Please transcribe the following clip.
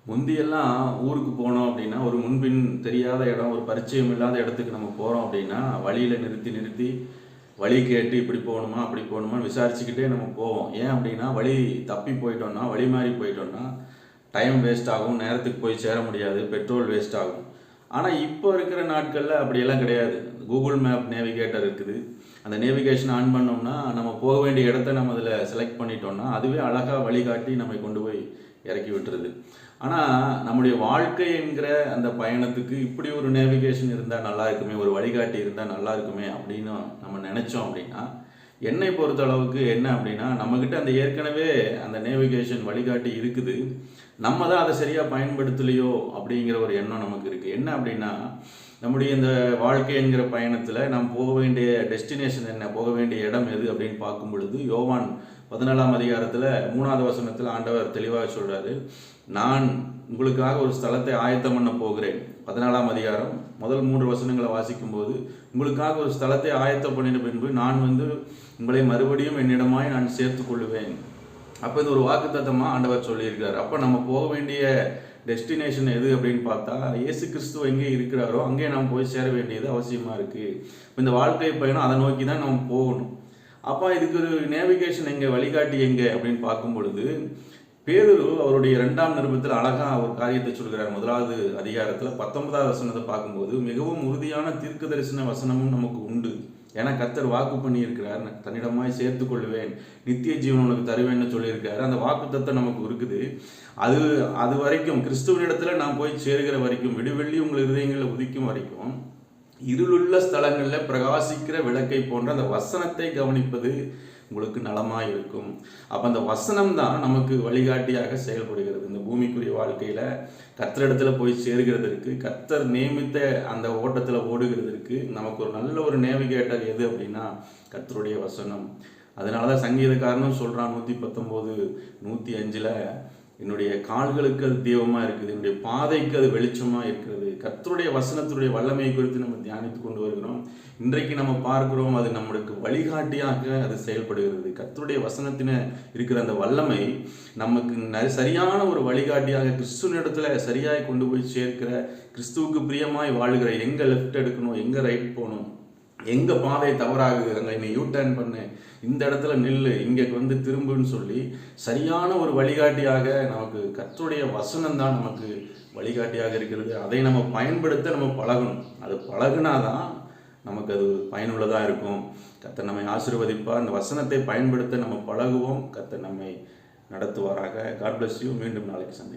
முந்தியெல்லாம் ஊருக்கு போனோம் அப்படின்னா, ஒரு முன்பின் தெரியாத இடம், ஒரு பரிச்சயம் இல்லாத இடத்துக்கு நம்ம போறோம் அப்படின்னா, வழியில நிறுத்தி நிறுத்தி வழி கேட்டு இப்படி போகணுமா, அப்படி போகணுமான்னு விசாரிச்சுக்கிட்டே நம்ம போவோம். ஏன் அப்படின்னா, வழி தப்பி போயிட்டோம்னா, வழி மாறி போயிட்டோம்னா, டைம் வேஸ்ட் ஆகும், நேரத்துக்கு போய் சேர முடியாது, பெட்ரோல் வேஸ்ட் ஆகும். ஆனா, இப்போ இருக்கிற நாட்கள்ல அப்படியெல்லாம் கிடையாது. கூகுள் மேப் நேவிகேட்டர் இருக்குது. அந்த நேவிகேஷன் ஆன் பண்ணோம்னா, நம்ம போக வேண்டிய இடத்த நம்ம அதில செலக்ட் பண்ணிட்டோம்னா, அதுவே அழகா வழிகாட்டி நம்மை கொண்டு போய் இறக்கி விட்டுருது. ஆனா, நம்முடைய வாழ்க்கை என்கிற அந்த பயணத்துக்கு இப்படி ஒரு நேவிகேஷன் இருந்தா நல்லா இருக்குமே, ஒரு வழிகாட்டி இருந்தா நல்லா இருக்குமே அப்படின்னு நம்ம நினைச்சோம் அப்படின்னா, என்னை பொறுத்த அளவுக்கு என்ன அப்படின்னா, நம்மகிட்ட அந்த ஏற்கனவே அந்த நேவிகேஷன் வழிகாட்டி இருக்குது. நம்ம தான் அதை சரியா பயன்படுத்தலையோ அப்படிங்கிற ஒரு எண்ணம் நமக்கு இருக்கு. என்ன அப்படின்னா, நம்முடைய இந்த வாழ்க்கை என்கிற பயணத்துல நாம் போக வேண்டிய டெஸ்டினேஷன் என்ன, போக வேண்டிய இடம் எது அப்படின்னு பார்க்கும் பொழுது, யோவான் 14ஆம் அதிகாரத்துல 3வது வசனத்துல ஆண்டவர் தெளிவாக சொல்றாரு, நான் உங்களுக்காக ஒரு ஸ்தலத்தை ஆயத்தம் பண்ண போகிறேன். 14ஆம் அதிகாரம் முதல் 3 வசனங்களை வாசிக்கும்போது, உங்களுக்காக ஒரு ஸ்தலத்தை ஆயத்தம் பண்ணின பின்பு நான் உங்களை மறுபடியும் என்னிடமாய் நான் சேர்த்துக் கொள்ளுவேன். அப்போ இது ஒரு வாக்குத்தத்தமா ஆண்டவர் சொல்லியிருக்காரு. அப்போ நம்ம போக வேண்டிய டெஸ்டினேஷன் எது அப்படின்னு பார்த்தா, இயேசு கிறிஸ்துவ எங்கே இருக்கிறாரோ அங்கே நாம் போய் சேர வேண்டியது அவசியமா இருக்கு. இந்த வாழ்க்கை பயணம் அதை நோக்கி தான் நம்ம போகணும். அப்போ இதுக்கு ஒரு நேவிகேஷன் எங்கே, வழிகாட்டி எங்கே அப்படின்னு பார்க்கும் பொழுது, பேதுரு அவருடைய 2ஆம் நிருபத்தில் அழகா ஒரு காரியத்தை சொல்கிறார். 1வது அதிகாரத்தில் 19வது வசனத்தை பார்க்கும்போது, மிகவும் உறுதியான தீர்க்க தரிசன வசனமும் நமக்கு உண்டு. ஏன்னா கர்த்தர் வாக்கு பண்ணி இருக்கிறார், தன்னிடமாய் சேர்த்துக் கொள்ளுவேன், நித்திய ஜீவன் உனக்கு தருவேன்னு சொல்லியிருக்காரு. அந்த வாக்கு தத்தம் நமக்கு இருக்குது. அது வரைக்கும் கிறிஸ்துவனிடத்துல நான் போய் சேருகிற வரைக்கும், விடுவெள்ளி உங்கள் இருதயங்களில் உதிக்கும் வரைக்கும், இருளுள்ள ஸ்தலங்களில் பிரகாசிக்கிற விளக்கை போன்ற அந்த வசனத்தை கவனிப்பது உங்களுக்கு நலமாக இருக்கும். அப்போ அந்த வசனம் தான் நமக்கு வழிகாட்டியாக செயல்படுகிறது. இந்த பூமிக்குரிய வாழ்க்கையில் கர்த்தரிடத்துல போய் சேர்கிறதற்கு, கர்த்தர் நியமித்த அந்த ஓட்டத்தில் ஓடுகிறதற்கு நமக்கு ஒரு நல்ல ஒரு நேவிகேட்டர் எது அப்படின்னா கர்த்தருடைய வசனம். அதனால தான் சங்கீதக்காரனும் சொல்கிறான் 119, 105, என்னுடைய கால்களுக்கு அது தீபமாக இருக்குது, என்னுடைய பாதைக்கு அது வெளிச்சமாக இருக்கிறது. கர்த்தருடைய வசனத்துடைய வல்லமையை குறித்து நம்ம தியானித்து கொண்டு வருகிறோம். இன்றைக்கு நம்ம பார்க்கிறோம், அது நம்மளுக்கு வழிகாட்டியாக அது செயல்படுகிறது. கர்த்தருடைய வசனத்தின இருக்கிற அந்த வல்லமை நமக்கு சரியான ஒரு வழிகாட்டியாக கிறிஸ்துவனிடத்துல சரியாய் கொண்டு போய் சேர்க்கிற, கிறிஸ்துவுக்கு பிரியமாய் வாழ்கிற, எங்கே லெஃப்ட் எடுக்கணும், எங்கே ரைட் போகணும், எங்கே பாதை தவறாகுது, அங்கே நீ யூ டர்ன் பண்ணு, இந்த இடத்துல நில்லு, இங்கே திரும்புன்னு சொல்லி சரியான ஒரு வழிகாட்டியாக நமக்கு கர்த்தருடைய வசனம் தான் நமக்கு வழிகாட்டியாக இருக்கிறது. அதை நம்ம பயன்படுத்த நம்ம பழகணும். அது பழகுனாதான் நமக்கு அது பயனுள்ளதாக இருக்கும். கர்த்தர் நம்மை ஆசீர்வதிப்பார். அந்த வசனத்தை பயன்படுத்த நம்ம பழகுவோம். கர்த்தர் நம்மை நடத்துவாராக. God bless you. மீண்டும் நாளைக்கு சந்திப்போம்.